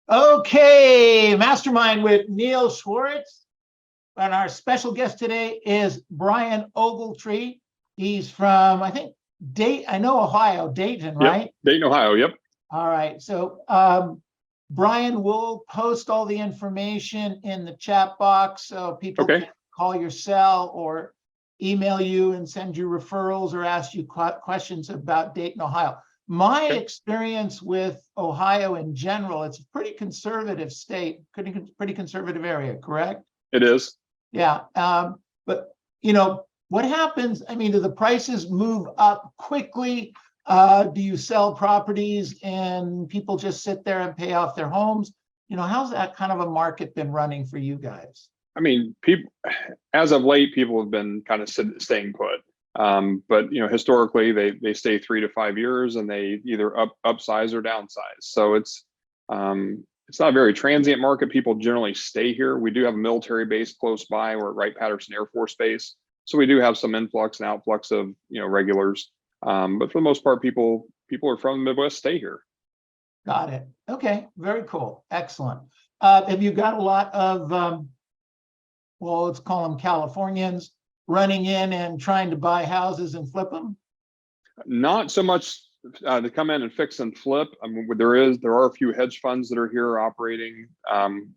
Okay, Mastermind with Neil Schwartz. And our special guest today is Bryan Ogletree. He's from, I think, Ohio, Dayton, right? Yep, Dayton, Ohio, yep. All right. So Bryan will post all the information in the chat box so people can call your cell or email you and send you referrals or ask you questions about Dayton, Ohio. My experience with Ohio in general, it's a pretty conservative state, pretty conservative area, correct? It is. Yeah. But, what happens? I mean, do the prices move up quickly? Do you sell properties and people just sit there and pay off their homes? How's that kind of a market been running for you guys? I mean, people, as of late, people have been kind of staying put. But historically, they stay 3 to 5 years, and they either upsize or downsize. So it's not a very transient market. People generally stay here. We do have a military base close by. We're at Wright-Patterson Air Force Base, so we do have some influx and outflux of regulars. But for the most part, people are from the Midwest stay here. Got it. Okay, very cool, excellent. Have you got a lot of let's call them Californians running in and trying to buy houses and flip them? Not so much to come in and fix and flip. I mean, there are a few hedge funds that are here operating.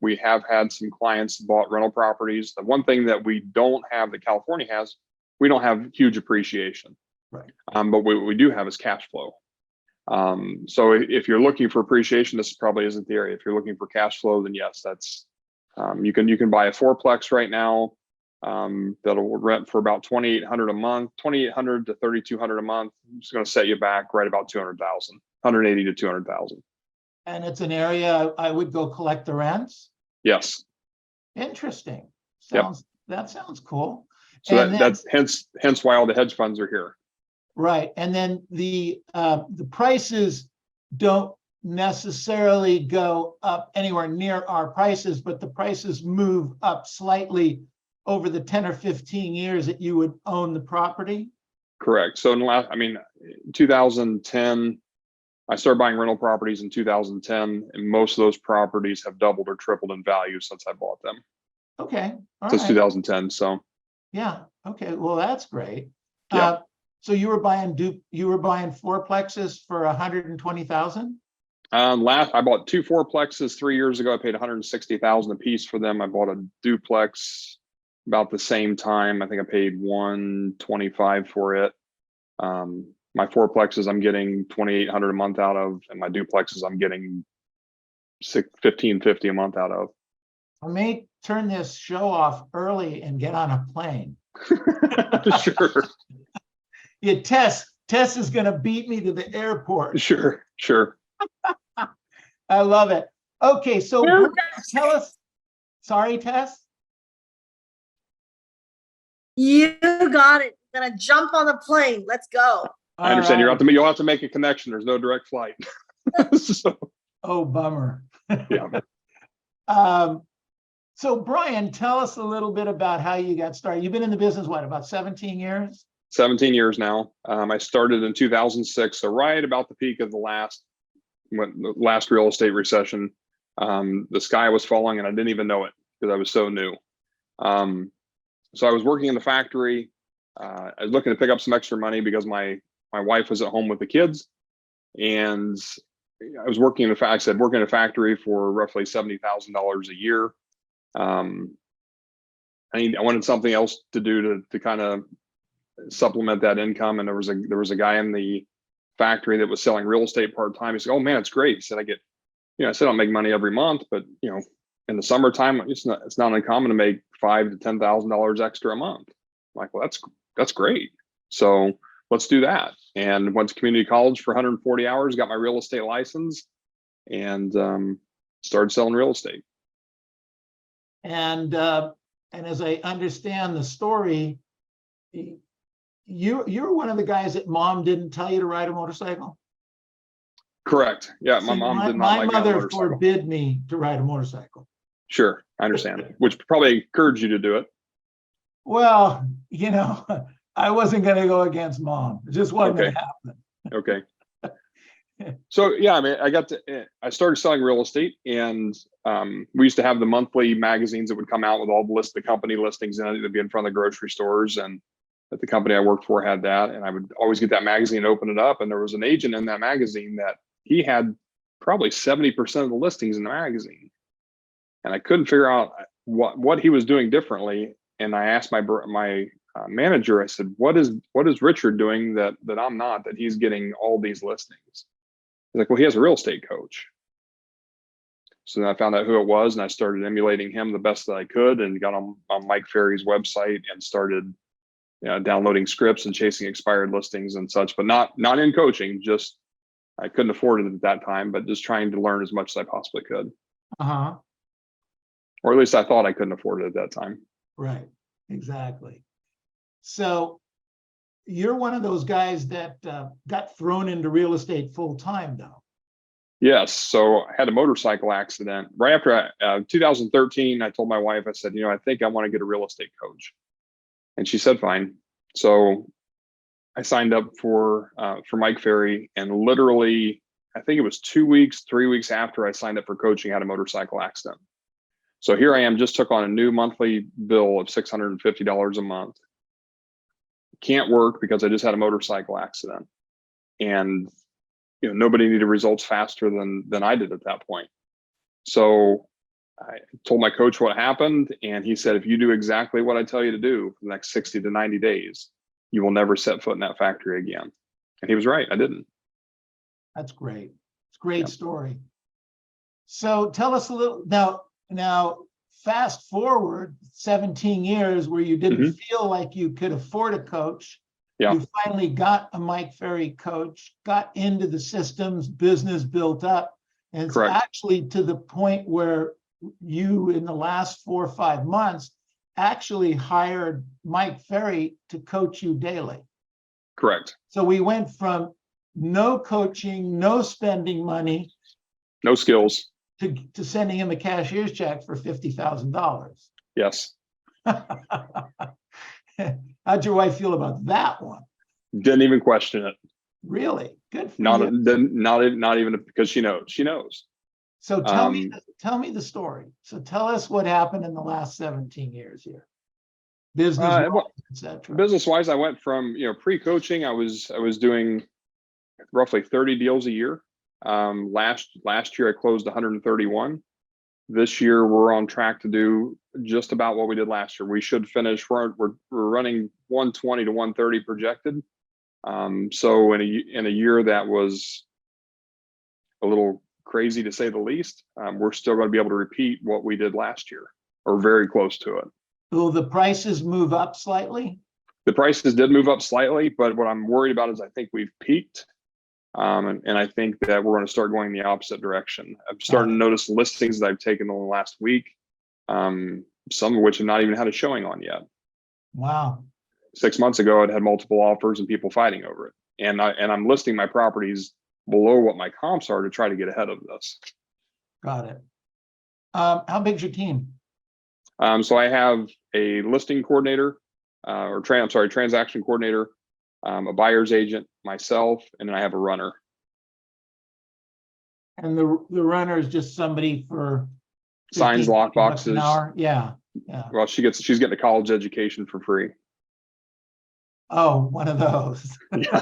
We have had some clients bought rental properties. The one thing that we don't have that California has, we don't have huge appreciation. Right. But what we do have is cash flow. So if you're looking for appreciation, this probably isn't the area. If you're looking for cash flow, then yes, that's you can buy a fourplex right now. That'll rent for about $2,800 a month, $2,800 to $3,200 a month. It's going to set you back right about $200,000, $180,000 to $200,000. And it's an area I would go collect the rents. Yes. Interesting. That sounds cool. So that's hence why all the hedge funds are here. Right, and then the prices don't necessarily go up anywhere near our prices, but the prices move up slightly over the 10 or 15 years that you would own the property? Correct. So in 2010, I started buying rental properties in 2010, and most of those properties have doubled or tripled in value since I bought them. Okay. Since 2010. So yeah. Okay. Well, that's great. Yeah. So you were buying fourplexes for $120,000? I bought 2 fourplexes 3 years ago. I paid $160,000 a piece for them. I bought a duplex about the same time. I think I paid $125,000 for it. My fourplexes I'm getting $2,800 a month out of, and my duplexes I'm getting $1,550 a month out of. I may turn this show off early and get on a plane. Sure. Yeah, Tess is going to beat me to the airport. Sure. I love it. Okay, so tell us. Sorry, Tess? You got it. I'm going to jump on the plane. Let's go. I understand. Right. You'll have to make a connection. There's no direct flight. So. Oh, bummer. Yeah. So Bryan, tell us a little bit about how you got started. You've been in the business, what, about 17 years? 17 years now. I started in 2006, so right about the peak of the last real estate recession. The sky was falling, and I didn't even know it because I was so new. So I was working in the factory. I was looking to pick up some extra money because my wife was at home with the kids, and I was working in a factory for roughly $70,000 a year. I wanted something else to do to kind of supplement that income, and there was a guy in the factory that was selling real estate part-time. He said, "Oh man, it's great." He said, I don't make money every month, but in the summertime, it's not uncommon to make $5,000 to $10,000 extra a month. I'm like, well, that's great. So let's do that. And went to community college for 140 hours, got my real estate license, and started selling real estate. And as I understand the story, you're one of the guys that mom didn't tell you to ride a motorcycle? Correct. Yeah, my mom did not like my mother forbid me to ride a motorcycle. Sure, I understand. Which probably encouraged you to do it. Well, I wasn't going to go against mom. It just wasn't going to happen. Okay. So yeah, I mean, I started selling real estate, and we used to have the monthly magazines that would come out with all the company listings in it. It'd be in front of the grocery stores, and at the company I worked for had that. And I would always get that magazine and open it up. And there was an agent in that magazine that he had probably 70% of the listings in the magazine. And I couldn't figure out what he was doing differently. And I asked my manager, I said, what is Richard doing that I'm not, that he's getting all these listings? He's like, well, he has a real estate coach. So then I found out who it was, and I started emulating him the best that I could, and got on Mike Ferry's website and started downloading scripts and chasing expired listings and such, but not in coaching. Just, I couldn't afford it at that time, but just trying to learn as much as I possibly could. Uh-huh. Or at least I thought I couldn't afford it at that time. Right, exactly. So you're one of those guys that got thrown into real estate full time, though. Yes. So I had a motorcycle accident right after 2013. I told my wife, I said, I think I want to get a real estate coach. And she said, fine. So I signed up for Mike Ferry, and literally, I think it was 3 weeks after I signed up for coaching, I had a motorcycle accident. So here I am, just took on a new monthly bill of $650 a month. Can't work because I just had a motorcycle accident. And nobody needed results faster than I did at that point. So I told my coach what happened, and he said, if you do exactly what I tell you to do for the next 60 to 90 days, you will never set foot in that factory again. And he was right. I didn't. That's great. It's a great story. So tell us a little now, fast forward 17 years where you didn't feel like you could afford a coach. Yeah. You finally got a Mike Ferry coach, got into the systems, business built up. And it's Correct. actually to the point where you, in the last 4 or 5 months, actually hired Mike Ferry to coach you daily. Correct. So we went from no coaching, no spending money, no skills, to sending him a cashier's check for $50,000. Yes. How'd your wife feel about that one? Didn't even question it. Really? Good for Not you. not even because she knows. So tell me the story. So tell us what happened in the last 17 years here. Business, etc. Business wise, I went from pre-coaching, I was doing roughly 30 deals a year. Last year I closed 131. This year we're on track to do just about what we did last year. We should finish. We're running 120 to 130 projected. So in a year that was a little crazy to say the least, we're still going to be able to repeat what we did last year, or very close to it. Will the prices move up slightly? The prices did move up slightly, but what I'm worried about is I think we've peaked. And I think that we're going to start going the opposite direction. I'm starting to notice listings that I've taken in the last week, some of which have not even had a showing on yet. Wow. 6 months ago, I'd had multiple offers and people fighting over it. And I'm listing my properties below what my comps are to try to get ahead of this. Got it. How big's your team? So I have a listing coordinator, transaction coordinator, a buyer's agent, myself, and then I have a runner. And the runner is just somebody for signs, lock boxes. An hour? Yeah. Well, she's getting a college education for free. Oh, one of those. Yeah.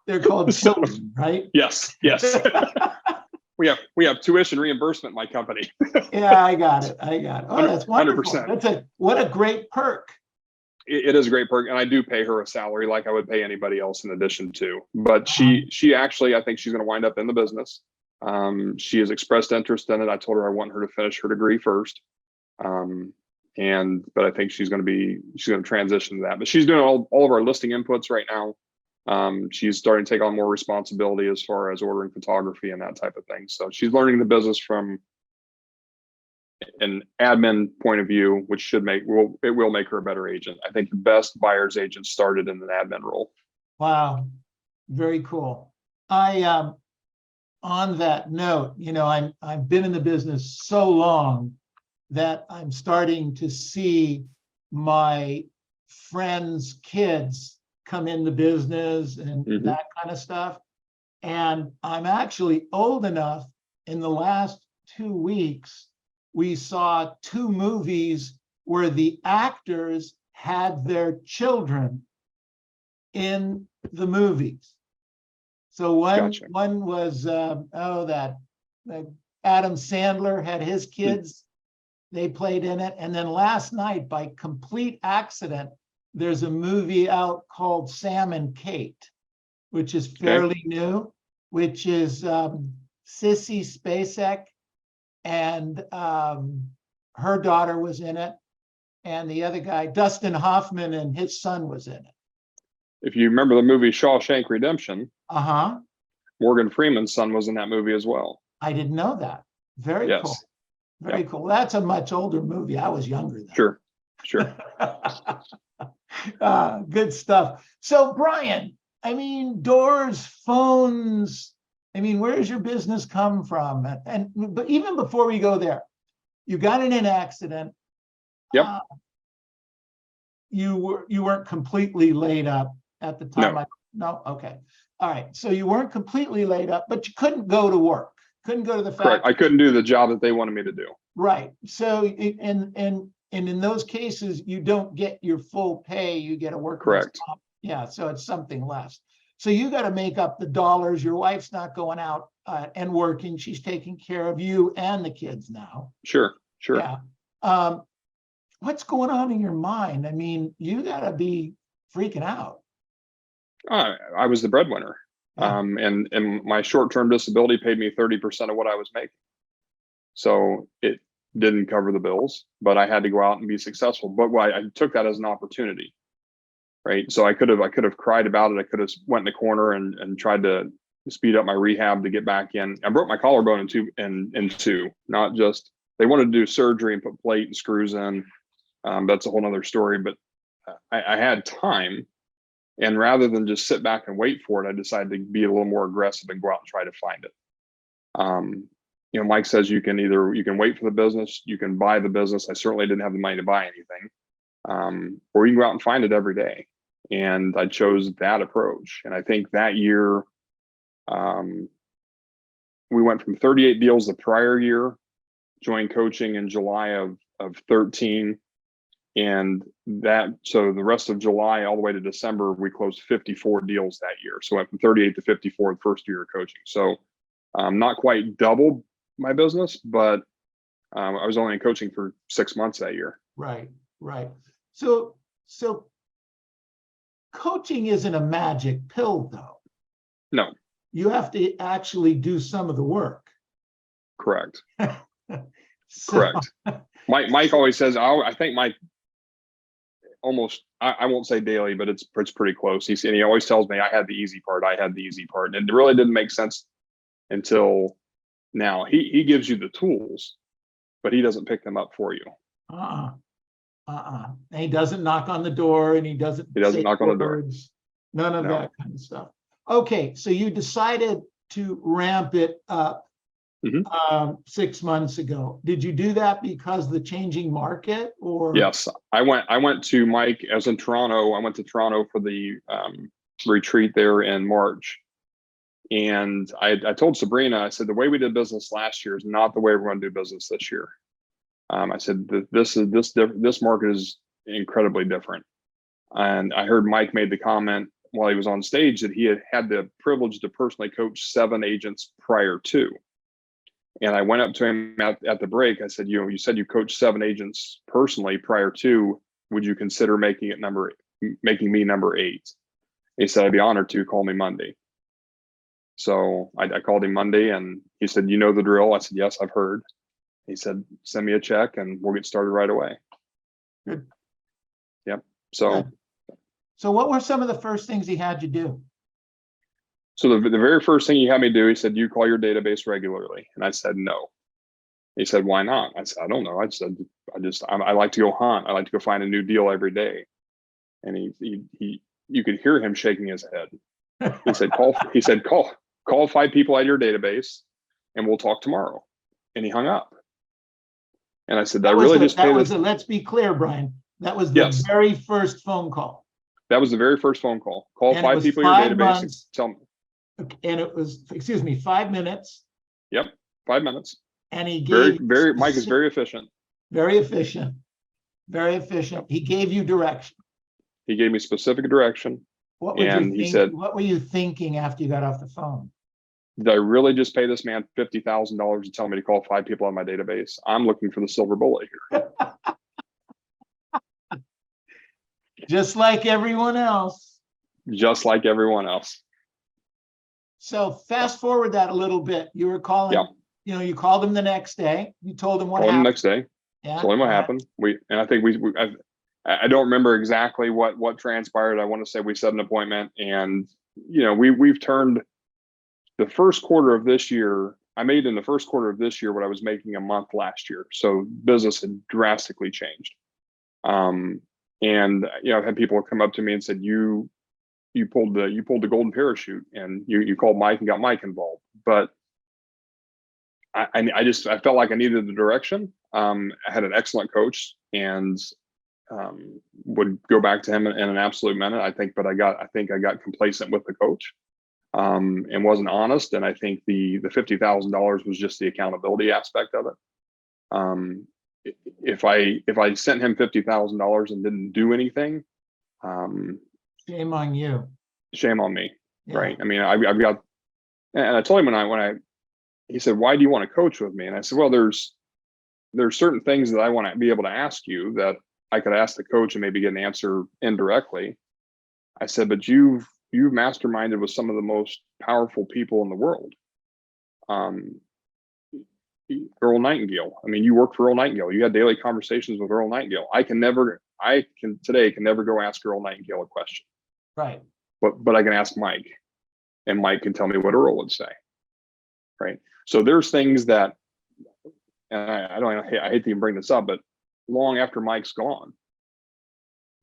They're called children, right? Yes. We have tuition reimbursement in my company. Yeah, I got it. Oh, that's wonderful. 100%. What a great perk. It is a great perk, and I do pay her a salary like I would pay anybody else in addition to. But she actually, I think she's going to wind up in the business. She has expressed interest in it. I told her I want her to finish her degree first, but I think she's going to transition to that. But she's doing all of our listing inputs right now. She's starting to take on more responsibility as far as ordering photography and that type of thing. So she's learning the business from an admin point of view, which will make her a better agent. I think the best buyer's agents started in an admin role. Wow, very cool. On that note, I've been in the business so long that I'm starting to see my friends' kids come in the business and that kind of stuff. And I'm actually old enough, in the last 2 weeks, we saw 2 movies where the actors had their children in the movies. So one was that Adam Sandler had his kids. They played in it. And then last night, by complete accident, there's a movie out called Sam and Kate, which is fairly new, which is Sissy Spacek and her daughter was in it. And the other guy, Dustin Hoffman, and his son was in it. If you remember the movie Shawshank Redemption, Uh-huh. Morgan Freeman's son was in that movie as well. I didn't know that. Very cool. Very cool. That's a much older movie. I was younger then. Sure. Good stuff. So, Bryan, I mean, doors, phones, I mean, where does your business come from? But even before we go there, you got in an accident. Yep. You weren't completely laid up at the time. No. No? Okay. All right. So you weren't completely laid up, but you couldn't go to work. Couldn't go to the factory. Correct. I couldn't do the job that they wanted me to do. Right. So, and in those cases, you don't get your full pay. You get a work. Correct. Yeah. So it's something less. So you got to make up the dollars. Your wife's not going out and working. She's taking care of you and the kids now. Sure. Yeah. What's going on in your mind? I mean, you got to be freaking out. I was the breadwinner. Yeah. And my short-term disability paid me 30% of what I was making. So it didn't cover the bills, but I had to go out and be successful. But I took that as an opportunity, right? So I could have cried about it. I could have went in the corner and tried to speed up my rehab to get back in. I broke my collarbone in two, not just, they wanted to do surgery and put plate and screws in. That's a whole nother story, but I had time. And rather than just sit back and wait for it, I decided to be a little more aggressive and go out and try to find it. Mike says you can wait for the business, you can buy the business. I certainly didn't have the money to buy anything, or you can go out and find it every day. And I chose that approach. And I think that year, we went from 38 deals the prior year, joined coaching in July of 13. And so the rest of July all the way to December, we closed 54 deals that year. So I went from 38 to 54 the first year of coaching. So not quite double my business, but I was only in coaching for 6 months that year. Right. So coaching isn't a magic pill, though. No. You have to actually do some of the work. Correct. Correct. Mike always says, I think Mike almost, I won't say daily, but it's pretty close. He always tells me I had the easy part. And it really didn't make sense until now. He gives you the tools, but he doesn't pick them up for you. And he doesn't knock on the door, and he doesn't knock on the door. None of that kind of stuff. Okay, so you decided to ramp it up 6 months ago. Did you do that because of the changing market, or? Yes, I went to Mike. I was in Toronto. I went to Toronto for the retreat there in March. And I told Sabrina, I said, the way we did business last year is not the way we're going to do business this year. I said, this market is incredibly different. And I heard Mike made the comment while he was on stage that he had the privilege to personally coach 7 agents prior to. And I went up to him at the break. I said, you said you coached 7 agents personally prior to. Would you consider making me number 8? He said, I'd be honored to. Call me Monday. So I called him Monday, and he said, you know the drill. I said, yes, I've heard. He said, send me a check and we'll get started right away. Good. Yep. So what were some of the first things he had you do? So the very first thing he had me do, he said, you call your database regularly. And I said, no. He said, why not? I said, I don't know. I said, I like to go hunt. I like to go find a new deal every day. And you could hear him shaking his head. He said, call 5 people out of your database and we'll talk tomorrow. And he hung up. And I said, let's be clear, Bryan. That was the very first phone call. That was the very first phone call. Call 5 people in your database and tell me. And it was, excuse me, 5 minutes, Yep, 5 minutes. and he Very, gave very. Mike is very efficient. very efficient, very efficient. He gave you direction. He gave me specific direction. What would And you he think? said, What were you thinking after you got off the phone? did I really just pay this man $50,000 to tell me to call 5 people on my database? I'm looking for the silver bullet here. Just like everyone else. Just like everyone else. So fast forward that a little bit. You were calling, you called him the next day. You told him what Called him happened. the next day. Yeah. Told him what happened. I think I don't remember exactly what transpired. I want to say we set an appointment, and we've turned the first quarter of this year. I made in the first quarter of this year what I was making a month last year. So business had drastically changed. And I've had people come up to me and said, you pulled the golden parachute, and you called Mike and got Mike involved. But I felt like I needed the direction. I had an excellent coach, and would go back to him in an absolute minute. I think I got complacent with the coach, and wasn't honest. And I think the $50,000 was just the accountability aspect of it. If I sent him $50,000 and didn't do anything, Shame on you. Shame on me. Yeah. Right. I mean, I've got, and I told him he said, why do you want to coach with me? And I said, well, there's certain things that I want to be able to ask you that I could ask the coach and maybe get an answer indirectly. I said, but you've masterminded with some of the most powerful people in the world. Earl Nightingale. I mean, you work for Earl Nightingale. You had daily conversations with Earl Nightingale. I can never go ask Earl Nightingale a question. Right. But I can ask Mike, and Mike can tell me what Earl would say. Right. So there's things that, and I hate to even bring this up, but long after Mike's gone,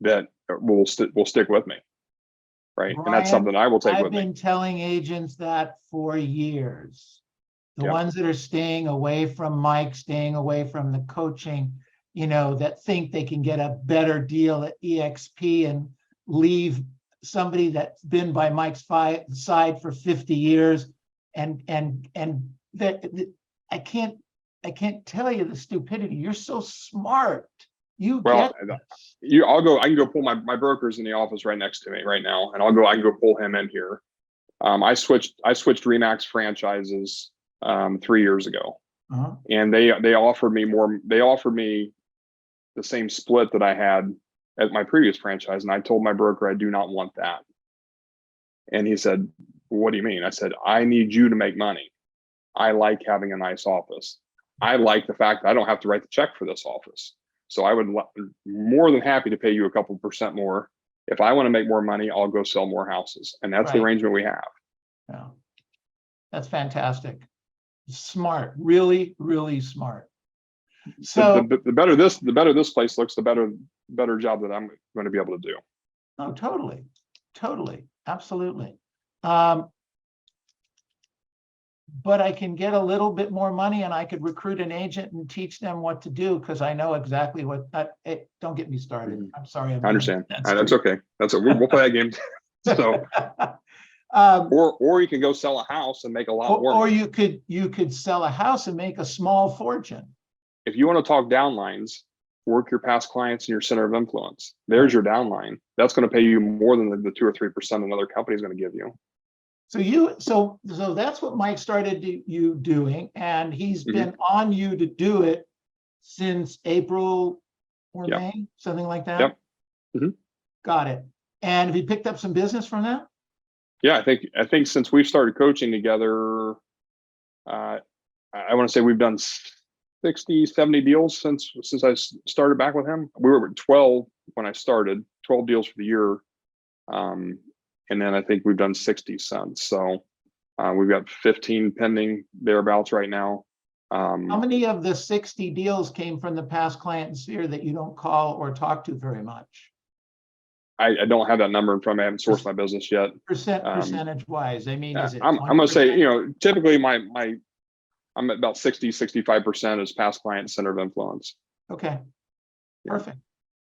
that will stick with me. Right. Bryan, and that's something I will take with me. I've been telling agents that for years. The ones that are staying away from Mike, staying away from the coaching, that think they can get a better deal at EXP and leave somebody that's been by Mike's side for 50 years. And that I can't tell you the stupidity. You're so smart. I can go pull my broker's in the office right next to me right now, and I can go pull him in here. I switched Remax franchises 3 years ago, and they offered me more. They offered me the same split that I had at my previous franchise, and I told my broker I do not want that. And he said, "What do you mean?" I said, "I need you to make money. I like having a nice office. I like the fact that I don't have to write the check for this office. So I would more than happy to pay you a couple % more. If I want to make more money, I'll go sell more houses." And that's the arrangement we have. Yeah, that's fantastic. Smart, really, really smart. So the better this place looks, the better job that I'm going to be able to do. Oh, totally, absolutely. But I can get a little bit more money, and I could recruit an agent and teach them what to do, because I know exactly what. Don't get me started. I'm sorry. I understand. That's okay. We'll play that game. So, or you can go sell a house and make a lot more. Or you could sell a house and make a small fortune. If you want to talk downlines, work your past clients and your center of influence. There's your downline. That's going to pay you more than the 2 or 3% another company is going to give you. So that's what Mike started you doing, and he's been on you to do it since April or May, something like that. Yep. Mm-hmm. Got it. And have you picked up some business from that? Yeah, I think since we've started coaching together, I want to say we've done 60, 70 deals since I started back with him. We were at 12 when I started, 12 deals for the year. And then I think we've done 60 since. So we've got 15 pending thereabouts right now. How many of the 60 deals came from the past client sphere that you don't call or talk to very much? I don't have that number in front of me. I haven't sourced my business yet. Percentage wise, I mean, is it? I'm going to say, typically I'm at about 60, 65% as past client center of influence. Okay, perfect.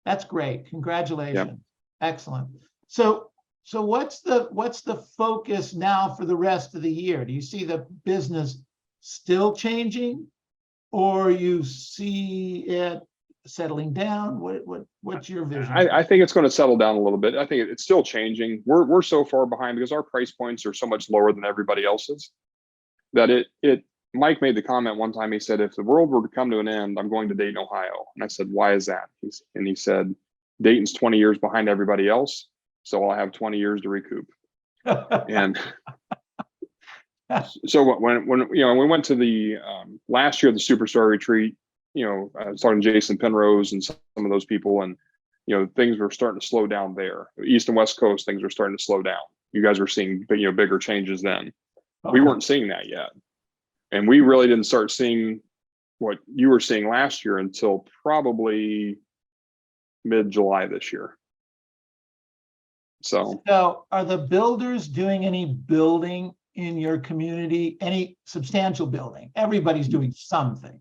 That's great. Congratulations. Excellent. So So what's the focus now for the rest of the year? Do you see the business still changing, or you see it settling down? What's your vision? I think it's going to settle down a little bit. I think it's still changing. We're so far behind because our price points are so much lower than everybody else's that Mike made the comment one time. He said, if the world were to come to an end, I'm going to Dayton, Ohio. And I said, why is that? He said, Dayton's 20 years behind everybody else, so I'll have 20 years to recoup. And so when we went to the last year, the Superstar retreat, I was talking to Jason Penrose and some of those people, and things were starting to slow down there. East and West Coast, things were starting to slow down. You guys were seeing bigger changes then. We weren't seeing that yet, and we really didn't start seeing what you were seeing last year until probably mid-July this year. So are the builders doing any building in your community? Any substantial building? Everybody's doing something.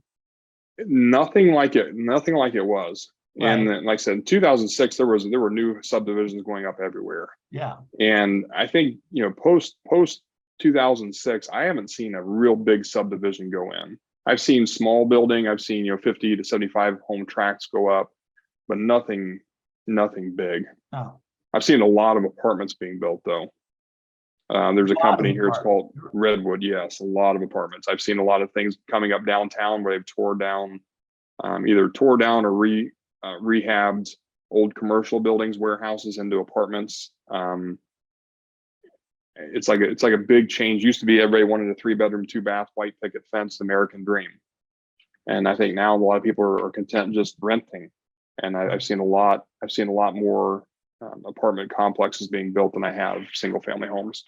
Nothing like it was. Right. And like I said, in 2006, there were new subdivisions going up everywhere. Yeah. And I think, post 2006, I haven't seen a real big subdivision go in. I've seen small building. I've seen, 50 to 75 home tracts go up, but nothing big. Oh. I've seen a lot of apartments being built though. There's a company here, it's called Redwood. Yes, a lot of apartments. I've seen a lot of things coming up downtown where they've either tore down or rehabbed old commercial buildings, warehouses into apartments. It's like a big change. Used to be everybody wanted a 3-bedroom, 2-bath, white picket fence, American dream. And I think now a lot of people are content just renting. And I've seen a lot more apartment complexes being built than I have single family homes.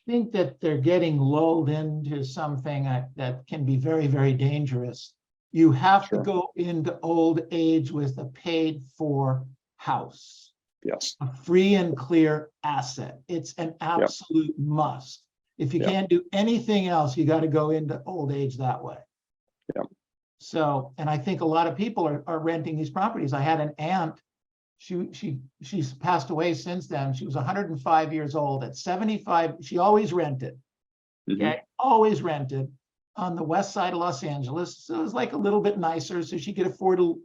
I think that they're getting lulled into something that can be very, very dangerous. You have to go into old age with a paid for house. Yes. A free and clear asset. It's an absolute must. If you can't do anything else, you got to go into old age that way. Yeah. So, and I think a lot of people are renting these properties. I had an aunt. She's passed away since then. She was 105 years old. At 75, she always rented. Okay, always rented on the west side of Los Angeles. So it was like a little bit nicer, so she could afford to.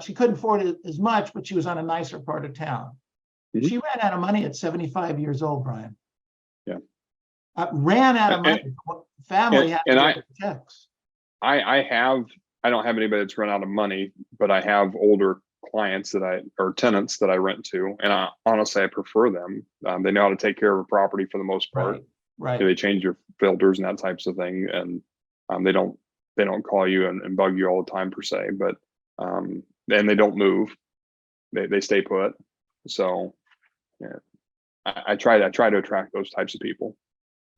She couldn't afford it as much, but she was on a nicer part of town. She ran out of money at 75 years old, Brian. Yeah, ran out of money. Family had to get the checks. I don't have anybody that's run out of money, but I have older clients or tenants that I rent to, and honestly I prefer them. They know how to take care of a property for the most part. Right. They change your filters and that types of thing, and they don't call you and bug you all the time per se, but and they don't move. They stay put. So yeah, I try to attract those types of people.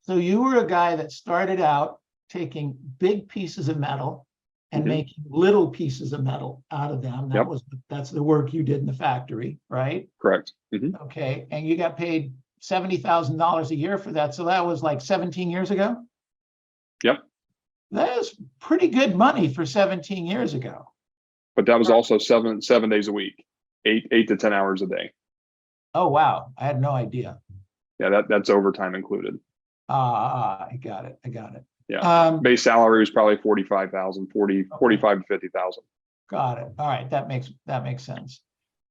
So you were a guy that started out taking big pieces of metal and making little pieces of metal out of them. That's the work you did in the factory, right? Correct. Okay, and you got paid $70,000 a year for that. So that was like 17 years ago? Yep. That is pretty good money for 17 years ago. But that was also seven days a week, 8 to 10 hours a day. Oh, wow. I had no idea. Yeah, that's overtime included. I got it. Yeah. Base salary was probably 45,000, 45 to 50,000. Got it. All right. That makes sense.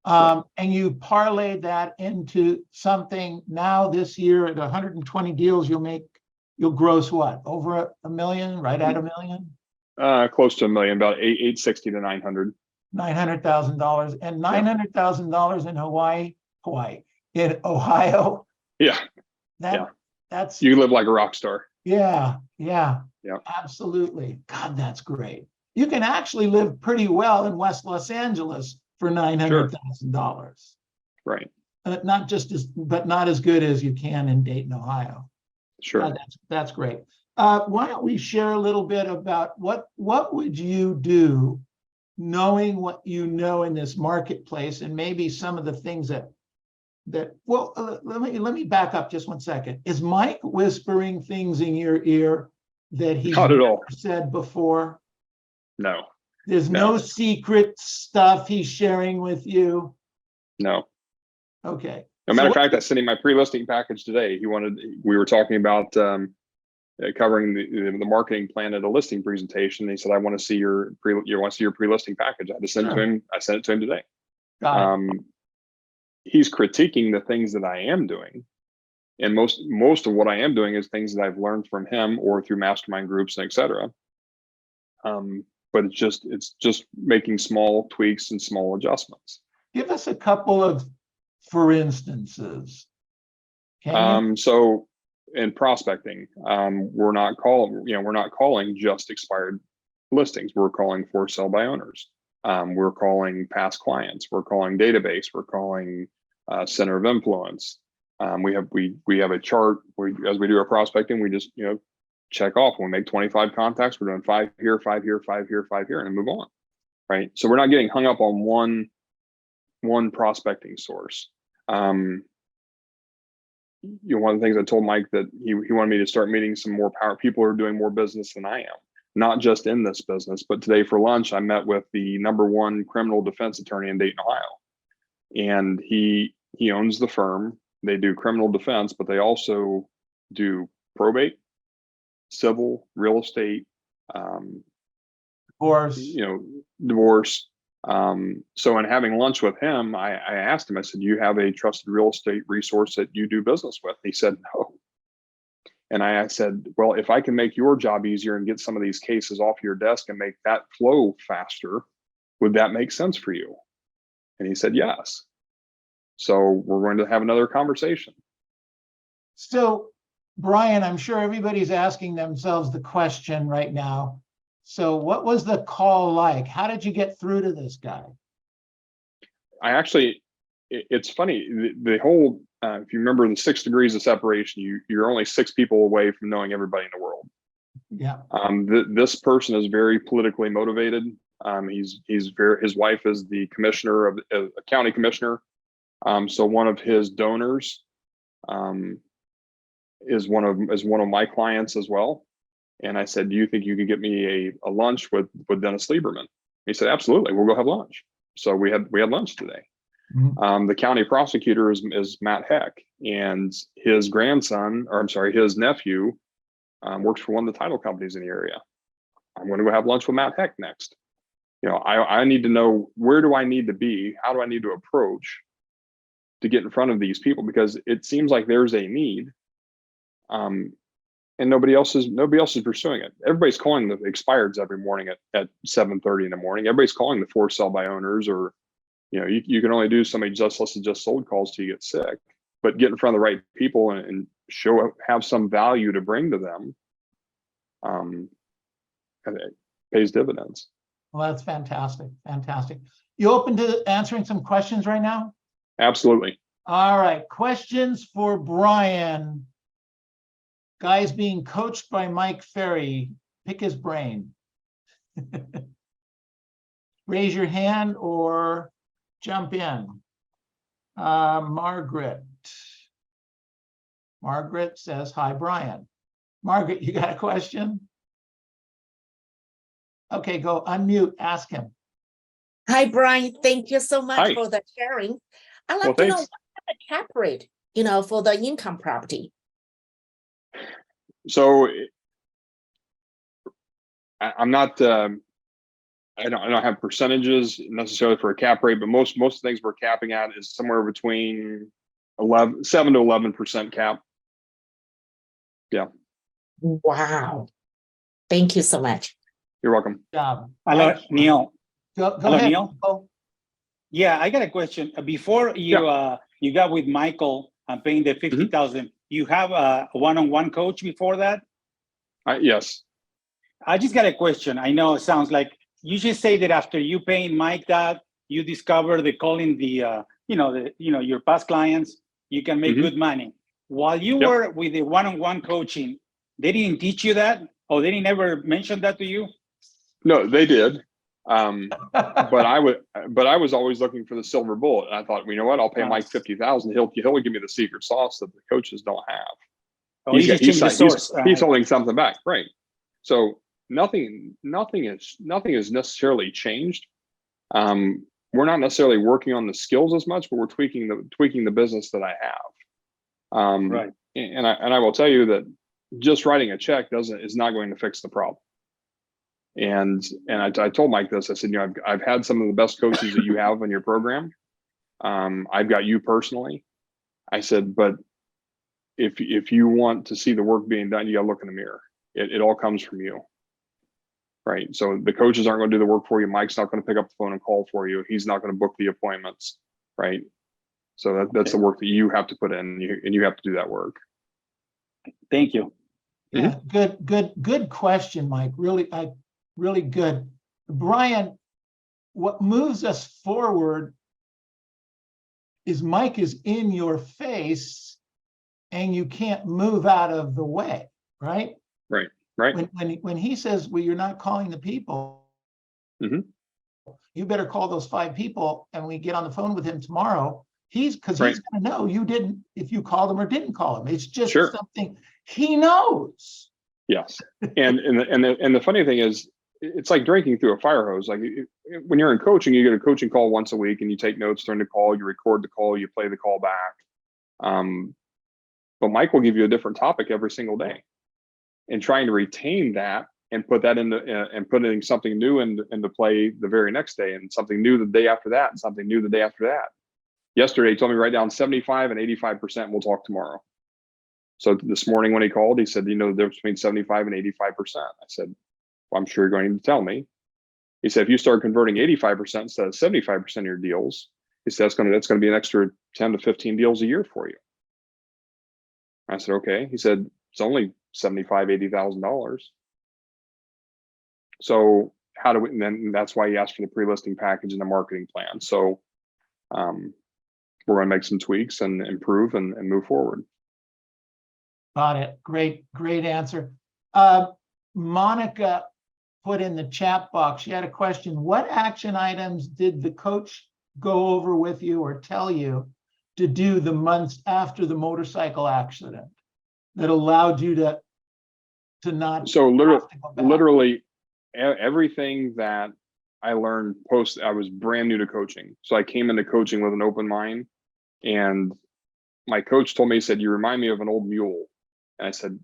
And you parlayed that into something now this year at 120 deals, you'll gross what? Over $1 million, right at $1 million? Close to $1 million, about 860 to 900. $900,000 and $900,000 in in Ohio. Yeah. That's you live like a rock star. Yeah, absolutely. God, that's great. You can actually live pretty well in West Los Angeles for $900,000. Right. But not as good as you can in Dayton, Ohio. Sure. That's great. Why don't we share a little bit about what would you do, knowing what you know in this marketplace, and maybe some of the things that let me back up just one second. Is Mike whispering things in your ear that he's not at never all said before? No. There's no secret stuff he's sharing with you? No. Okay. a matter of fact, I sent him my pre-listing package today. We were talking about covering the marketing plan at a listing presentation. He said, I want to see your pre-listing package. I had to send it to him. I sent it to him today. He's critiquing the things that I am doing. And most of what I am doing is things that I've learned from him or through mastermind groups and et cetera. But it's just making small tweaks and small adjustments. Give us a couple of, for instances. So in prospecting, we're not calling just expired listings. We're calling for sell by owners. We're calling past clients. We're calling database. We're calling center of influence. We have a chart where, as we do our prospecting, we just check off. When we make 25 contacts, we're doing 5 here, 5 here, 5 here, 5 here, and move on. Right. So we're not getting hung up on one prospecting source. One of the things I told Mike that he wanted me to start meeting some more people who are doing more business than I am, not just in this business, but today for lunch, I met with the #1 criminal defense attorney in Dayton, Ohio. And he owns the firm. They do criminal defense, but they also do probate, civil, real estate, divorce. So in having lunch with him, I asked him, I said, do you have a trusted real estate resource that you do business with? He said, no. And I said, well, if I can make your job easier and get some of these cases off your desk and make that flow faster, would that make sense for you? And he said, yes. So we're going to have another conversation. So, Bryan, I'm sure everybody's asking themselves the question right now. So what was the call like? How did you get through to this guy? It's funny, the whole, if you remember the 6 degrees of separation, you're only 6 people away from knowing everybody in the world. Yeah. This person is very politically motivated. His wife is the commissioner of a county commissioner. So one of his donors is one of my clients as well. And I said, do you think you could get me a lunch with Dennis Lieberman? He said, absolutely, we'll go have lunch. So we had lunch today. Mm-hmm. The county prosecutor is Matt Heck, and his his nephew works for one of the title companies in the area. I'm going to go have lunch with Matt Heck next. I need to know, where do I need to be? How do I need to approach to get in front of these people? Because it seems like there's a need. And nobody else is pursuing it. Everybody's calling the expireds every morning at 7:30 in the morning. Everybody's calling the for sell by owners, or you can only do so many just listed, just sold calls till you get sick. But get in front of the right people and have some value to bring to them. And it pays dividends. Well, that's fantastic. Fantastic. You open to answering some questions right now? Absolutely. All right. Questions for Bryan. Guy's being coached by Mike Ferry. Pick his brain. Raise your hand or jump in. Margaret. Margaret says, hi, Bryan. Margaret, you got a question? Okay, go unmute, ask him. Hi, Bryan. Thank you so much Hi. for the sharing. I'd like to know what the cap rate, for the income property. So I'm not, I don't have percentages necessarily for a cap rate, but most of the things we're capping at is somewhere between 7 to 11% cap. Yeah. Wow. Thank you so much. You're welcome. Job. Hello, Neil. Go Hello, ahead. Neil. Yeah, I got a question. Before you got with Michael and paying the 50,000, you have a one-on-one coach before that? Yes. I just got a question. I know it sounds like you just say that after you paying Mike that, you discover the calling your past clients, you can make good money. While you were with the one-on-one coaching, they didn't teach you that, or they didn't ever mention that to you? No, they did. But I was always looking for the silver bullet. And I thought, you know what? I'll pay Mike 50,000. He'll give me the secret sauce that the coaches don't have. Oh, he's holding something back, right? So nothing is necessarily changed. we're not necessarily working on the skills as much, but we're tweaking the business that I have. Right. And I will tell you that just writing a check is not going to fix the problem. And I told Mike this. I said, you know, I've had some of the best coaches that you have in your program. I've got you personally. I said, but if you want to see the work being done, you got to look in the mirror. It all comes from you. Right. So the coaches aren't going to do the work for you. Mike's not going to pick up the phone and call for you. He's not going to book the appointments. Right. So that's the work that you have to put in, and you have to do that work. Thank you. Yeah, good question, Mike. Really good. Bryan, what moves us forward is Mike is in your face and you can't move out of the way, right? Right. When he says, well, you're not calling the people, you better call those 5 people, and we get on the phone with him tomorrow. He's going to know you didn't, if you called him or didn't call him. It's just something he knows. Yes. And the funny thing is, it's like drinking through a fire hose. Like when you're in coaching, you get a coaching call once a week and you take notes during the call, you record the call, you play the call back. But Mike will give you a different topic every single day, and trying to retain that and put that into and putting something new into play the very next day, and something new the day after that, and something new the day after that. Yesterday, he told me write down 75 and 85%. We'll talk tomorrow. So this morning when he called, he said, you know the difference between 75 and 85%. I said, well, I'm sure you're going to tell me. He said, if you start converting 85% instead of 75% of your deals, he said, that's going to be an extra 10 to 15 deals a year for you. I said, okay. He said, it's only $75,000, $80,000. So how do we, and then that's why he asked for the pre-listing package and the marketing plan. So we're going to make some tweaks and improve and move forward. Got it. Great answer. Monica put in the chat box, she had a question. What action items did the coach go over with you or tell you to do the months after the motorcycle accident that allowed you to not? So literally everything that I learned I was brand new to coaching. So I came into coaching with an open mind, and my coach told me, he said, you remind me of an old mule. And I said,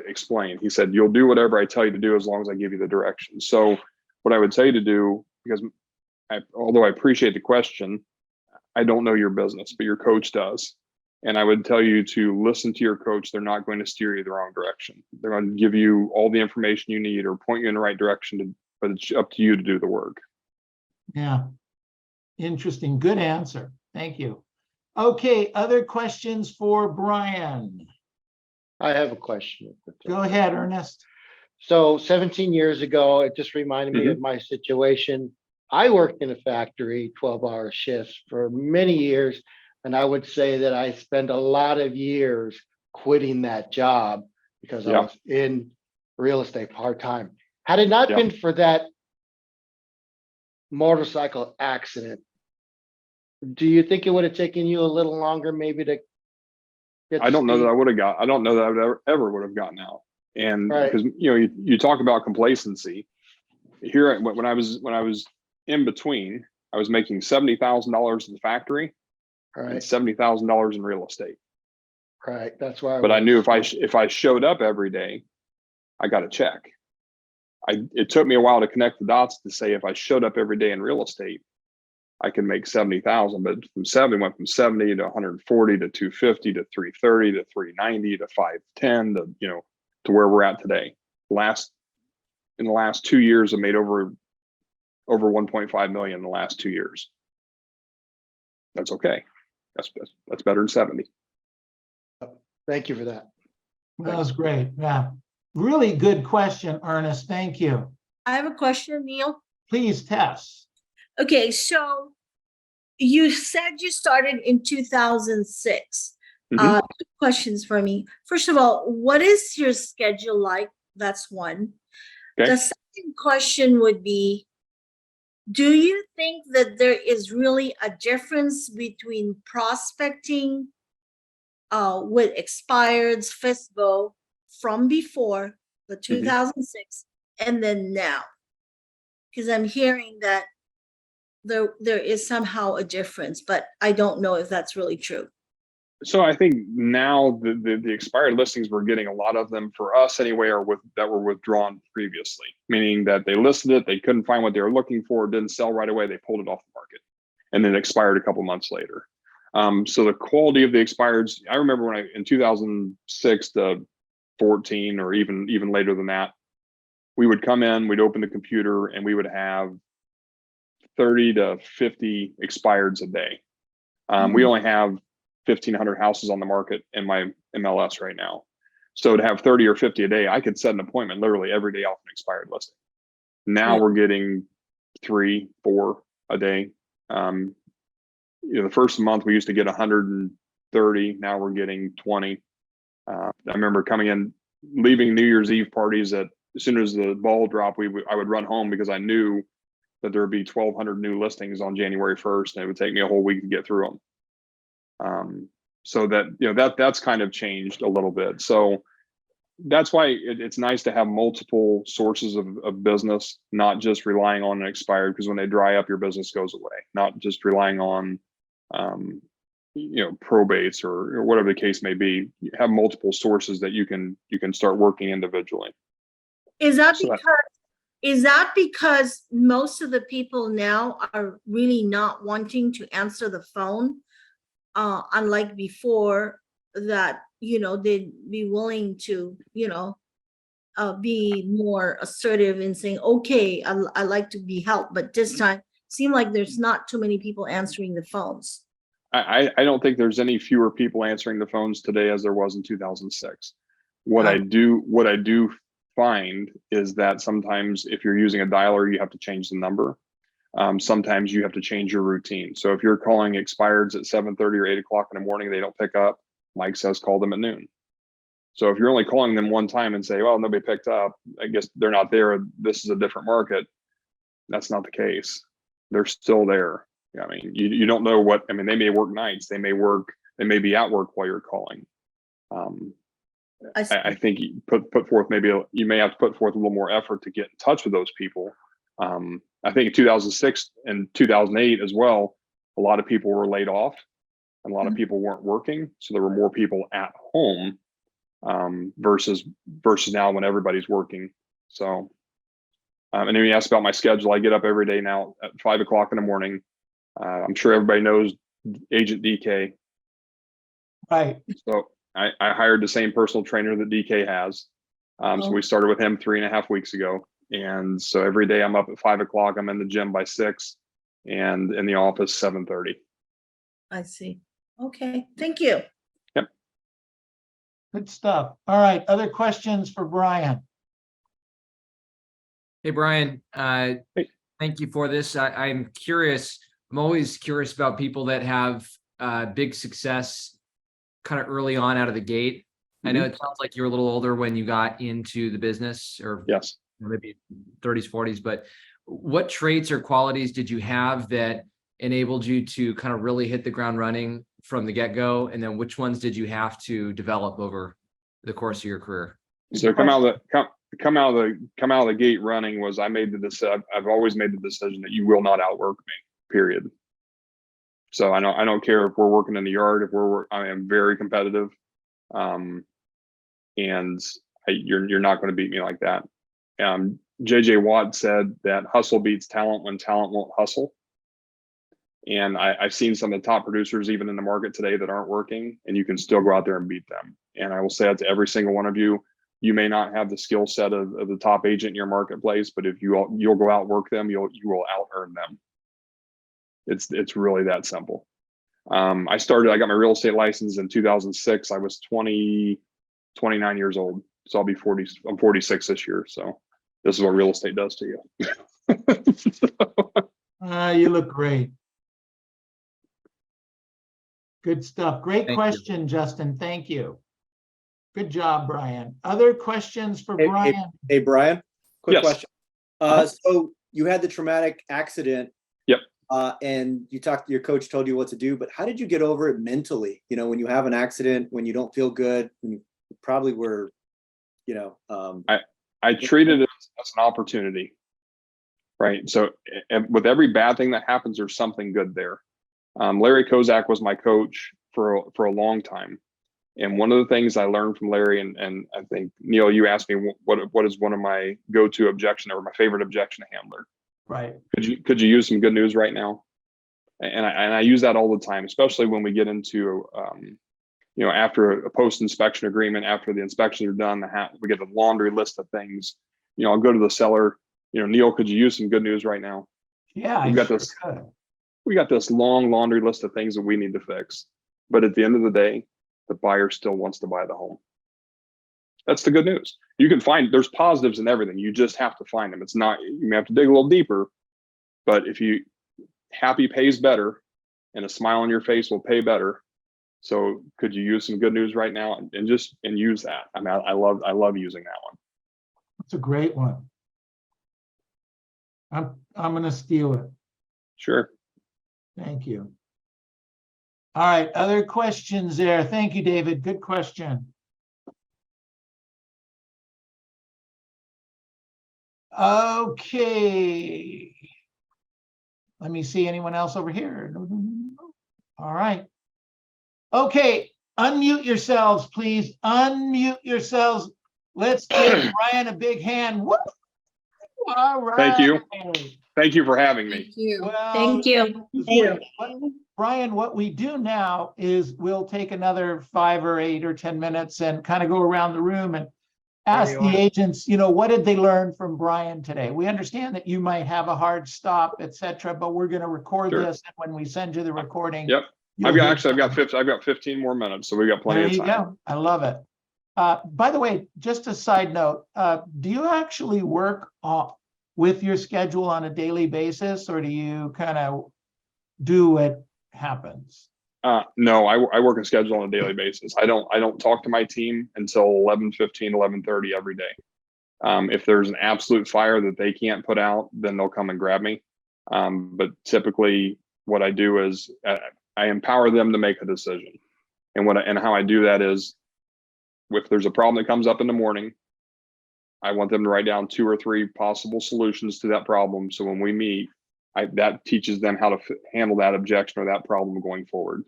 explain. He said, you'll do whatever I tell you to do as long as I give you the direction. So what I would tell you to do, because although I appreciate the question, I don't know your business, but your coach does. And I would tell you to listen to your coach. They're not going to steer you the wrong direction. They're going to give you all the information you need or point you in the right direction, but it's up to you to do the work. Yeah. Interesting. Good answer. Thank you. Okay. Other questions for Bryan? I have a question. Go ahead, Ernest. So 17 years ago, it just reminded me of my situation. I worked in a factory, 12-hour shifts for many years. And I would say that I spent a lot of years quitting that job because I was in real estate part-time. Had it not been for that motorcycle accident, do you think it would have taken you a little longer maybe to get I don't know that I would have got, I don't know that I would ever would have gotten out. And because, you know, you talk about complacency here, when I was in between, I was making $70,000 in the factory and $70,000 in real estate. Right. That's why. But I knew if I showed up every day, I got a check. It took me a while to connect the dots to say if I showed up every day in real estate, I could make 70,000. But from 70 went from 70 to 140 to 250 to 330 to 390 to 510 to, you know, to where we're at today. In the last 2 years, I made over 1.5 million in the last 2 years. That's okay. That's better than 70. Thank you for that. That was great. Yeah. Really good question, Ernest. Thank you. I have a question, Neil. Please, Tess. Okay, so you said you started in 2006. Two questions for me. First of all, what is your schedule like? That's one. Okay. The second question would be, do you think that there is really a difference between prospecting with expireds, FISBO from before the 2006 and then now? Because I'm hearing that there is somehow a difference, but I don't know if that's really true. So I think now the expired listings, we're getting a lot of them for us anyway, are that were withdrawn previously, meaning that they listed it, they couldn't find what they were looking for, it didn't sell right away, they pulled it off the market, and then it expired a couple months later. So the quality of the expireds, I remember when in 2006 to 14, or even later than that, we would come in, we'd open the computer, and we would have 30 to 50 expireds a day. We only have 1,500 houses on the market in my MLS right now. So to have 30 or 50 a day, I could set an appointment literally every day off an expired listing. Now we're getting 3, 4 a day. The first month we used to get 130. Now we're getting 20. I remember coming in, leaving New Year's Eve parties as soon as the ball dropped, I would run home because I knew that there would be 1,200 new listings on January 1st, and it would take me a whole week to get through them. So that, that's kind of changed a little bit. So that's why it's nice to have multiple sources of business, not just relying on an expired, because when they dry up, your business goes away. Not just relying on, probates or whatever the case may be. You have multiple sources that you can start working individually. Is that because most of the people now are really not wanting to answer the phone? Unlike before, that, they'd be willing to, be more assertive in saying, okay, I like to be helped, but this time seem like there's not too many people answering the phones. I don't think there's any fewer people answering the phones today as there was in 2006. What I do find is that sometimes if you're using a dialer, you have to change the number. Sometimes you have to change your routine. So if you're calling expireds at 7:30 or 8 o'clock in the morning, they don't pick up, Mike says call them at noon. So if you're only calling them one time and say, well, nobody picked up, I guess they're not there, this is a different market. That's not the case. They're still there. I mean, you don't know they may work nights, they may be at work while you're calling. I think you put forth, you may have to put forth a little more effort to get in touch with those people. I think in 2006 and 2008 as well, a lot of people were laid off and a lot of people weren't working. So there were more people at home versus now when everybody's working. So, and then you asked about my schedule. I get up every day now at 5 o'clock in the morning. I'm sure everybody knows Agent DK. Right. So I hired the same personal trainer that DK has. So we started with him 3.5 weeks ago. And so every day I'm up at 5 o'clock, I'm in the gym by 6 and in the office 7:30. I see. Okay, thank you. Yep. Good stuff. All right. Other questions for Bryan? Hey, Bryan, thank you for this. I'm curious. I'm always curious about people that have big success kind of early on out of the gate. I know it sounds like you're a little older when you got into the business, or yes, maybe 30s, 40s, but what traits or qualities did you have that enabled you to kind of really hit the ground running from the get-go? And then which ones did you have to develop over the course of your career? So come out of the gate running was, I've always made the decision that you will not outwork me, period. So I don't care if we're working in the yard, I am very competitive. And you're not going to beat me like that. JJ Watt said that hustle beats talent when talent won't hustle. And I've seen some of the top producers even in the market today that aren't working, and you can still go out there and beat them. And I will say that to every single one of you. You may not have the skill set of the top agent in your marketplace, but if you'll go out and work them, you will out earn them. It's really that simple. I got my real estate license in 2006. I was 29 years old. So I'll be 40. I'm 46 this year. So this is what real estate does to you. You look great. Good stuff. Great Thank question, you. Justin. Thank you. Good job, Bryan. Other questions for Bryan? Hey, Bryan, quick Yes. question. So you had the traumatic accident. Yep. And your coach told you what to do, but how did you get over it mentally? When you have an accident, when you don't feel good, when you probably were, I treated it as an opportunity. right? So and with every bad thing that happens, there's something good there. Larry Kozak was my coach for a long time. And one of the things I learned from Larry, and I think, Neil, you asked me what is one of my go-to objection or my favorite objection handler. Right. Could you use some good news right now? And I use that all the time, especially when we get into, after a post-inspection agreement, after the inspections are done, we get a laundry list of things. I'll go to the seller, Neil, could you use some good news right now? Yeah, We've got this. We got this long laundry list of things that we need to fix. But at the end of the day, the buyer still wants to buy the home. That's the good news. You can find, there's positives in everything. You just have to find them. It's not, you may have to dig a little deeper, but if you, happy pays better and a smile on your face will pay better. So could you use some good news right now and use that? I mean, I love using that one. That's a great one. I'm going to steal it. Sure. Thank you. All right, other questions there? Thank you, David. Good question. Okay. Let me see anyone else over here. All right. Okay, unmute yourselves, please. Unmute yourselves. Let's give Bryan a big hand. Woo! All right. Thank you. Thank you for having me. Thank you. Well, Thank you. Bryan, what we do now is we'll take another 5 or 8 or 10 minutes and kind of go around the room and ask the agents, what did they learn from Bryan today? We understand that you might have a hard stop, etc., but we're going to record this, and when we send you the recording. Yep. I've got 15 more minutes, so we got plenty of time. There you go. I love it. By the way, just a side note, do you actually work with your schedule on a daily basis, or do you kind of do what happens? No, I work a schedule on a daily basis. I don't talk to my team until 11:15, 11:30 every day. If there's an absolute fire that they can't put out, then they'll come and grab me. But typically what I do is I empower them to make a decision. And how I do that is, if there's a problem that comes up in the morning, I want them to write down 2 or 3 possible solutions to that problem. So when we meet, that teaches them how to handle that objection or that problem going forward.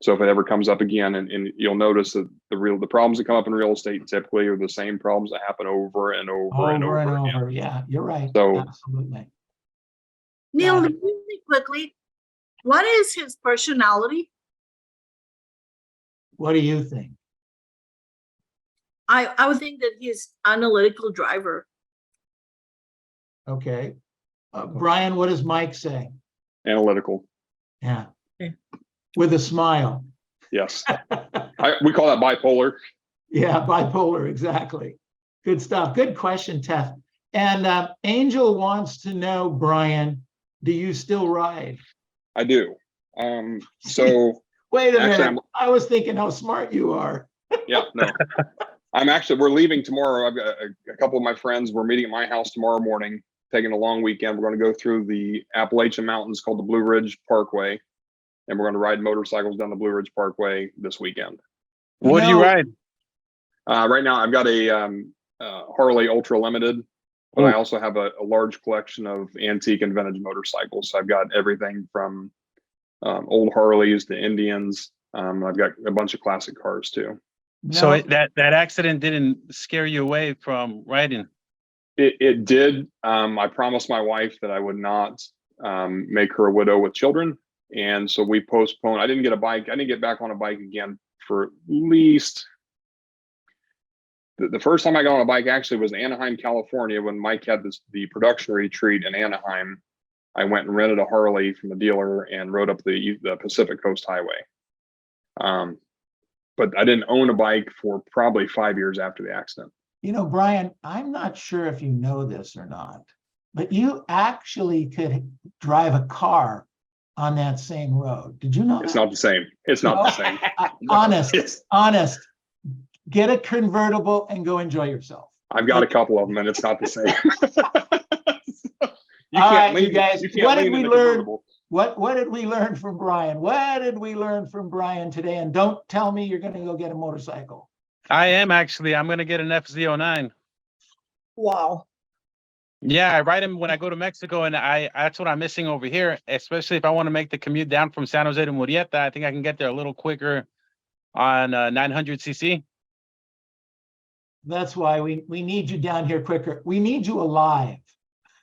So if it ever comes up again, and you'll notice that the problems that come up in real estate typically are the same problems that happen over and over and over again. Yeah, you're right. So absolutely. Neil, really quickly, what is his personality? What do you think? I would think that he's analytical driver. Okay. Bryan, what does Mike say? Analytical. Yeah. With a smile. Yes. We call that bipolar. Yeah, bipolar, exactly. Good stuff. Good question, Tef. And Angel wants to know, Bryan, do you still ride? I do. So wait a minute. I was thinking how smart you are. Yeah, no. We're leaving tomorrow. I've got a couple of my friends. We're meeting at my house tomorrow morning, taking a long weekend. We're going to go through the Appalachian Mountains called the Blue Ridge Parkway. And we're going to ride motorcycles down the Blue Ridge Parkway this weekend. What do you ride? Right now, I've got a Harley Ultra Limited, but I also have a large collection of antique and vintage motorcycles. So I've got everything from old Harleys to Indians. I've got a bunch of classic cars too. So that accident didn't scare you away from riding? It did. I promised my wife that I would not make her a widow with children. And so we postponed. I didn't get a bike. I didn't get back on a bike again for at least the first time I got on a bike actually was Anaheim, California, when Mike had the production retreat in Anaheim. I went and rented a Harley from a dealer and rode up the Pacific Coast Highway. But I didn't own a bike for probably 5 years after the accident. Bryan, I'm not sure if you know this or not, but you actually could drive a car on that same road. Did you know it's that? Not the same. It's not the same. Honest. Get a convertible and go enjoy yourself. I've got a couple of them, and it's not the same. You guys, what did we learn? What did we learn from Bryan? What did we learn from Bryan today? And don't tell me you're going to go get a motorcycle. I am actually. I'm going to get an FZ09. Wow. Yeah, I ride them when I go to Mexico, and that's what I'm missing over here, especially if I want to make the commute down from San Jose to Murrieta. I think I can get there a little quicker on 900cc. That's why we need you down here quicker. We need you alive.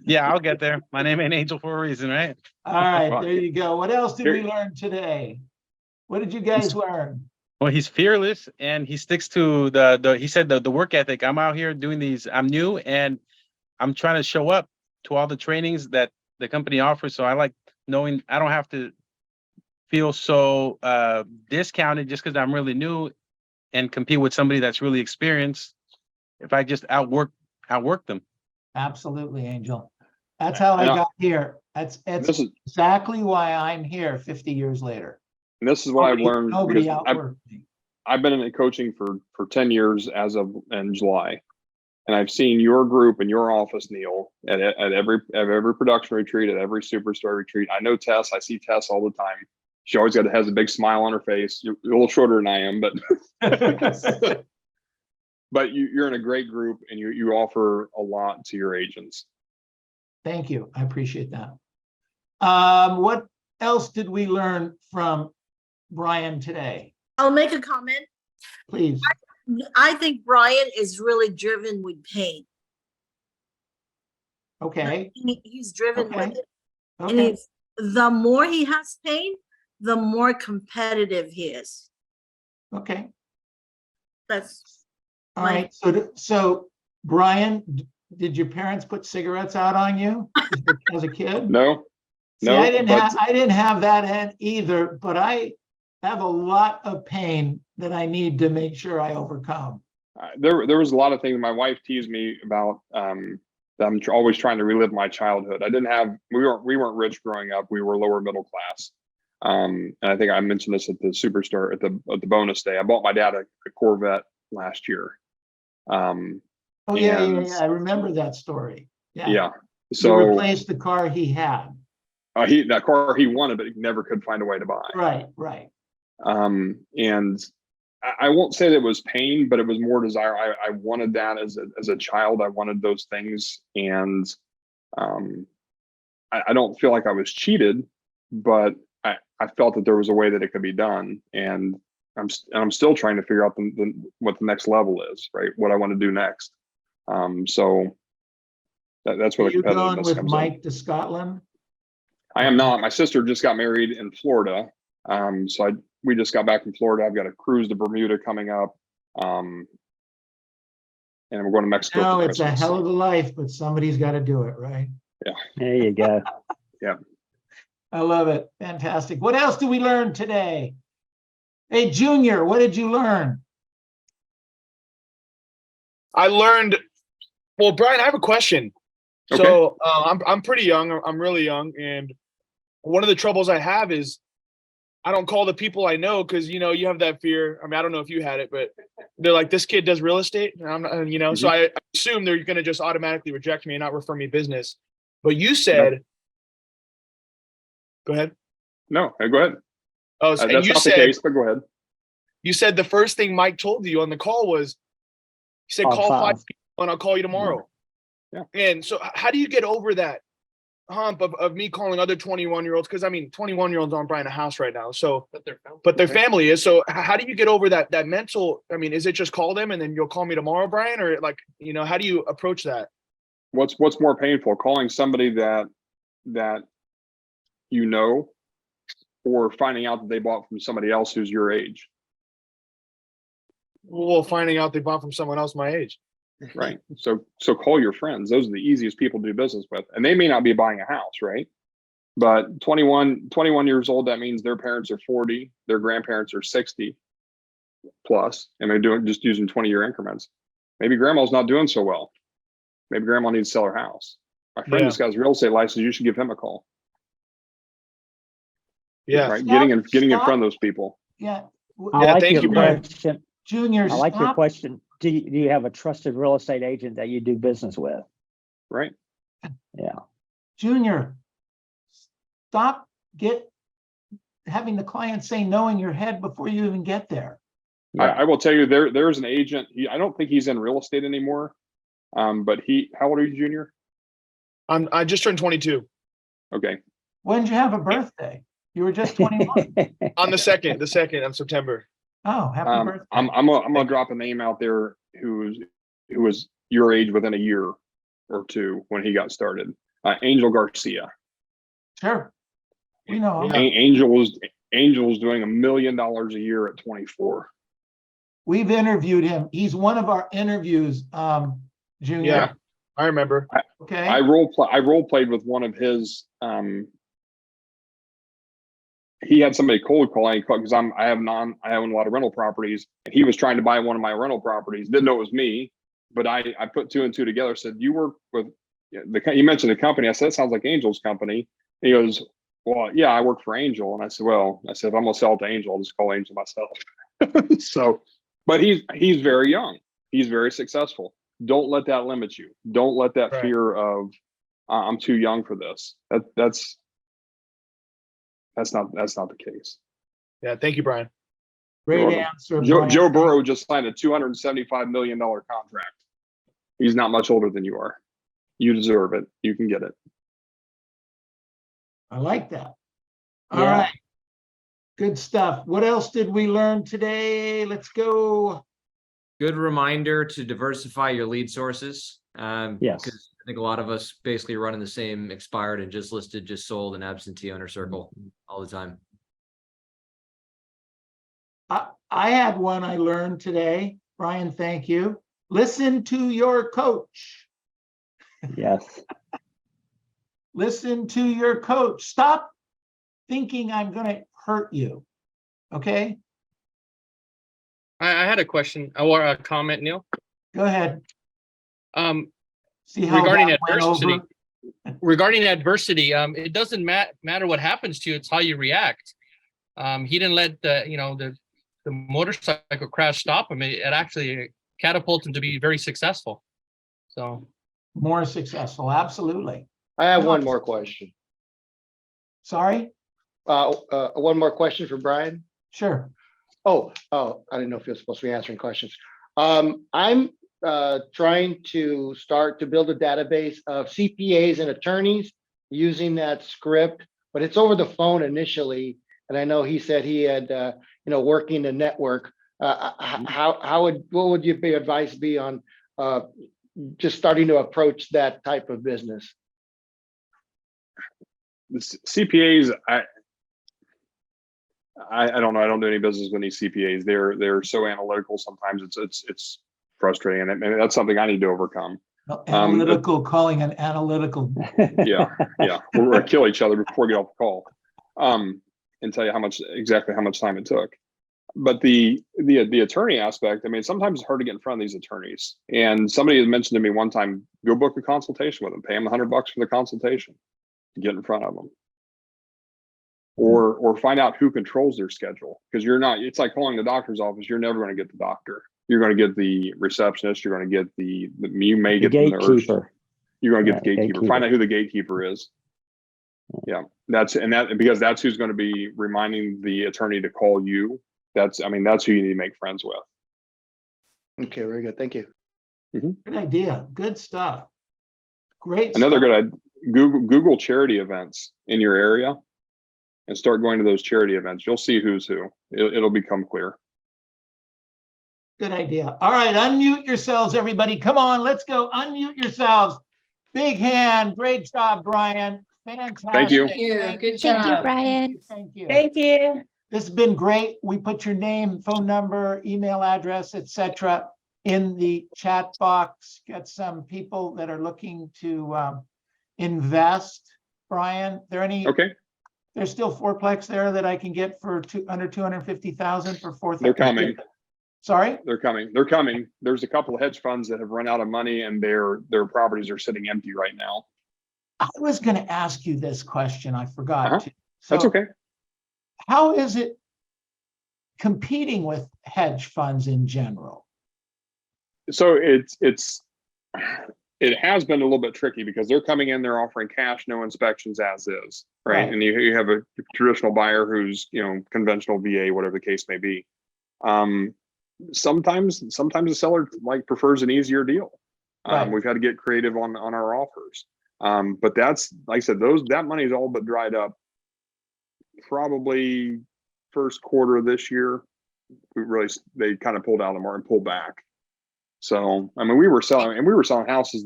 Yeah, I'll get there. My name ain't Angel for a reason, right? All right, there you go. What else did we learn today? What did you guys learn? Well, he's fearless and he sticks to he said the work ethic. I'm out here doing these. I'm new and I'm trying to show up to all the trainings that the company offers. So I like knowing I don't have to feel so discounted just because I'm really new and compete with somebody that's really experienced. If I just outwork them. Absolutely, Angel. That's how I got here. That's exactly why I'm here 50 years later. And this is what I've learned. Nobody because outworked me. I've been in coaching for 10 years as of in July. And I've seen your group in your office, Neil, at every production retreat, at every superstar retreat. I know Tess. I see Tess all the time. She always has a big smile on her face. You're a little shorter than I am, but but you're in a great group and you offer a lot to your agents. Thank you. I appreciate that. What else did we learn from Bryan today? I'll make a comment. Please. I think Bryan is really driven with pain. Okay. He's driven with it. And Okay. the more he has pain, the more competitive he is. Okay. That's All right. So Bryan, did your parents put cigarettes out on you as a kid? No. See, No, I didn't have that either, but I have a lot of pain that I need to make sure I overcome. There was a lot of things my wife teased me about. That I'm always trying to relive my childhood. We weren't rich growing up. We were lower middle class. And I think I mentioned this at the superstar at the bonus day. I bought my dad a Corvette last year. Yeah. I remember that story. Yeah. So So replaced the car he had. that car he wanted, but he never could find a way to buy. Right. And I won't say that it was pain, but it was more desire. I wanted that as a child. I wanted those things, and I don't feel like I was cheated, but I felt that there was a way that it could be done, and I'm still trying to figure out what the next level is, right? What I want to do next. So that's where the You're going competitiveness with comes Mike to Scotland? I am not. My sister just got married in Florida. We just got back from Florida. I've got a cruise to Bermuda coming up. And we're going to Mexico. No, for it's a Christmas. hell of a life, but somebody's got to do it, right? Yeah. There you go. Yeah. I love it. Fantastic. What else did we learn today? Hey, Junior, what did you learn? I learned, well, Bryan, I have a question. Okay. So I'm pretty young. I'm really young. And one of the troubles I have is I don't call the people I know because, you have that fear. I mean, I don't know if you had it, but they're like, this kid does real estate. And I'm not, so I assume they're going to just automatically reject me and not refer me business. But you said, Go ahead. No, go ahead. Oh, so, and that's you not said, the case, but go ahead. You said the first thing Mike told you on the call was, he said, call 5 people and I'll call you tomorrow. Yeah. And so how do you get over that hump of me calling other 21-year-olds? Because I mean, 21-year-olds aren't buying a house right now. So, but their family is. So how do you get over that mental? I mean, is it just call them and then you'll call me tomorrow, Bryan? Or like, how do you approach that? What's more painful, calling somebody that or finding out that they bought from somebody else who's your age? Well, finding out they bought from someone else my age. Right. So call your friends. Those are the easiest people to do business with. And they may not be buying a house, right? But 21 years old, that means their parents are 40, their grandparents are 60 plus, and they're just using 20-year increments. Maybe grandma's not doing so well. Maybe grandma needs to sell her house. My friend just got his real estate license. You should give him a call. Yeah. Right. Getting in front of those people. Yeah. I like thank your you, Bryan. question. Junior, I like your stop. question. Do you have a trusted real estate agent that you do business with? Right. Yeah. Junior, stop having the client say no in your head before you even get there. Yeah. I will tell you, there's an agent. I don't think he's in real estate anymore. But how old are you, Junior? I just turned 22 Okay. When did you have a birthday? You were just 21. on the second of September. Oh, happy birthday. I'm gonna drop a name out there who was your age within a year or two when he got started. Angel Garcia. Sure. We know him. Yeah. Angel was doing $1 million a year at 24. We've interviewed him. He's one of our interviews, Junior. Yeah, I remember. Okay. I role played with one of his. He had somebody cold calling because I own a lot of rental properties, and he was trying to buy one of my rental properties. Didn't know it was me, but I put two and two together. Said, you work with you mentioned the company. I said, that sounds like Angel's company. And he goes, well, yeah, I work for Angel. And I said, if I'm gonna sell it to Angel, I'll just call Angel myself. So, but he's very young. He's very successful. Don't let that limit you. Don't let that fear of I'm too young for this. That's not the case. Yeah, thank you, Bryan. Great answer. Joe Burrow just signed a $275 million contract. He's not much older than you are. You deserve it. You can get it. I like that. All right. Good stuff. What else did we learn today? Let's go. Good reminder to diversify your lead sources. Yes. Because I think a lot of us basically run in the same expired and just listed, just sold and absentee owner circle all the time. I had one I learned today. Bryan, thank you. Listen to your coach. Yes. Listen to your coach. Stop thinking I'm going to hurt you. Okay? I had a question or a comment, Neil. Go ahead. See how Regarding that went adversity. over? Regarding adversity, it doesn't matter what happens to you; it's how you react. He didn't let the motorcycle crash stop him. It actually catapulted him to be very successful. So more successful, absolutely. I have one more question. Sorry? One more question for Bryan. Sure. Oh, I didn't know if you're supposed to be answering questions. I'm trying to start to build a database of CPAs and attorneys using that script, but it's over the phone initially. And I know he said he had, working the network. What would your advice be on just starting to approach that type of business? The CPAs, I don't know. I don't do any business with any CPAs. They're so analytical. Sometimes it's frustrating, and that's something I need to overcome. Analytical, calling an analytical. Yeah. We're gonna kill each other before we get off the call, and tell you exactly how much time it took. But the attorney aspect, I mean, sometimes it's hard to get in front of these attorneys. And somebody had mentioned to me one time, go book a consultation with them, pay them $100 for the consultation to get in front of them. Or find out who controls their schedule, because it's like calling the doctor's office. You're never going to get the doctor. You're going to get the receptionist. You're going to get you may get the nurse. Gatekeeper. You're going to get the gatekeeper. Find out who the gatekeeper is. Yeah, because that's who's going to be reminding the attorney to call you. That's who you need to make friends with. Okay, very good. Thank you. Good idea. Good stuff. Great. Another good idea. Google charity events in your area and start going to those charity events. You'll see who's who. It'll become clear. Good idea. All right, unmute yourselves, everybody. Come on, let's go. Unmute yourselves. Big hand. Great job, Bryan. Fantastic. Thank you. Good job. Thank you, Bryan. Thank you. Thank you. This has been great. We put your name, phone number, email address, etc., in the chat box. Got some people that are looking to invest. Bryan, there any? Okay. There's still fourplex there that I can get for under 250,000 for fourth. They're coming. Sorry? They're coming. There's a couple of hedge funds that have run out of money, and their properties are sitting empty right now. I was going to ask you this question. I forgot to. That's okay. How is it competing with hedge funds in general? So it has been a little bit tricky because they're coming in, they're offering cash, no inspections as is, right? And you have a traditional buyer who's, conventional VA, whatever the case may be. Sometimes the seller prefers an easier deal. We've had to get creative on our offers. But that's, like I said, that money's all but dried up. Probably first quarter of this year, they kind of pulled out of the market and pulled back. So, I mean, we were selling houses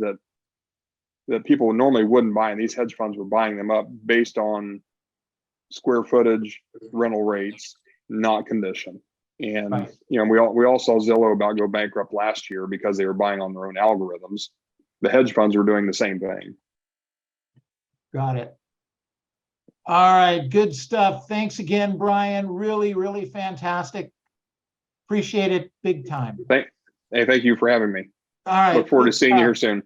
that people normally wouldn't buy, and these hedge funds were buying them up based on square footage, rental rates, not condition. And Right. you know, we all saw Zillow about go bankrupt last year because they were buying on their own algorithms. The hedge funds were doing the same thing. Got it. All right, good stuff. Thanks again, Bryan. Really, really fantastic. Appreciate it big time. Thank you for having me. All right. Look forward to good seeing you here stuff. soon.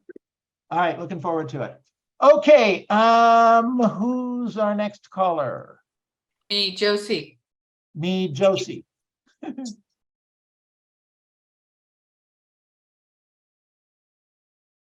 All right, looking forward to it. Okay, who's our next caller? Me, Josie. Me, Josie.